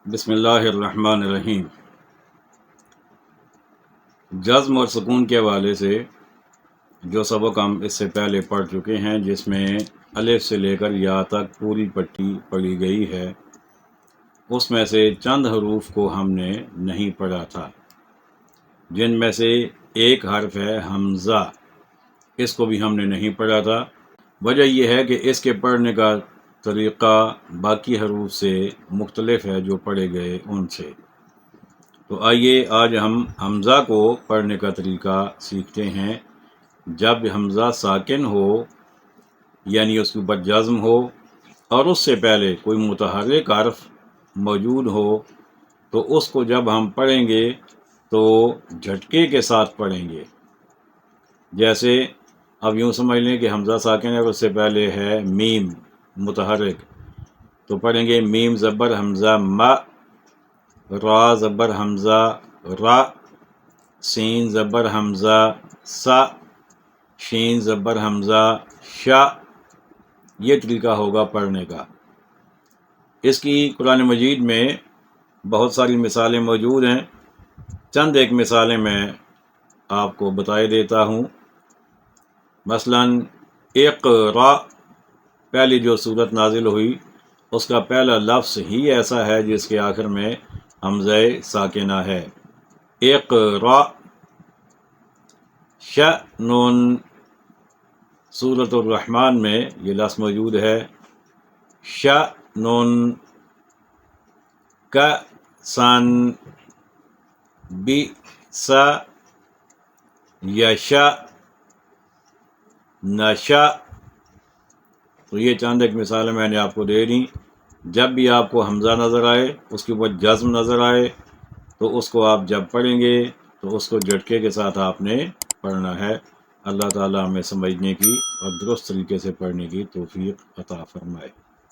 بسم اللہ الرحمن الرحیم۔ جزم اور سکون کے حوالے سے جو سبق ہم اس سے پہلے پڑھ چکے ہیں، جس میں الف سے لے کر یا تک پوری پٹی پڑھی گئی ہے، اس میں سے چند حروف کو ہم نے نہیں پڑھا تھا، جن میں سے ایک حرف ہے حمزہ۔ اس کو بھی ہم نے نہیں پڑھا تھا۔ وجہ یہ ہے کہ اس کے پڑھنے کا طریقہ باقی حروف سے مختلف ہے جو پڑھے گئے ان سے۔ تو آئیے آج ہم حمزہ کو پڑھنے کا طریقہ سیکھتے ہیں۔ جب حمزہ ساکن ہو، یعنی اس کے اوپر جزم ہو اور اس سے پہلے کوئی متحرک حرف موجود ہو، تو اس کو جب ہم پڑھیں گے تو جھٹکے کے ساتھ پڑھیں گے۔ جیسے اب یوں سمجھ لیں کہ حمزہ ساکن ہے اور اس سے پہلے ہے میم متحرک، تو پڑھیں گے میم زبر حمزہ ما، را زبر حمزہ را، سین زبر حمزہ سا، شین زبر حمزہ شا۔ یہ طریقہ ہوگا پڑھنے کا۔ اس کی قرآن مجید میں بہت ساری مثالیں موجود ہیں۔ چند ایک مثالیں میں آپ کو بتائے دیتا ہوں۔ مثلاً اقرا، پہلی جو صورت نازل ہوئی، اس کا پہلا لفظ ہی ایسا ہے جس کے آخر میں حمزہ ساکنہ ہے، اقرا۔ شأنٌ، سورۃ الرحمن میں یہ لفظ موجود ہے، شأنٌ، کأسً، بئس، یشاء، نشاء۔ تو یہ چند ایک مثالیں میں نے آپ کو دے دیں۔ جب بھی آپ کو حمزہ نظر آئے، اس کے اوپر جزم نظر آئے، تو اس کو آپ جب پڑھیں گے تو اس کو جھٹکے کے ساتھ آپ نے پڑھنا ہے۔ اللہ تعالیٰ ہمیں سمجھنے کی اور درست طریقے سے پڑھنے کی توفیق عطا فرمائے۔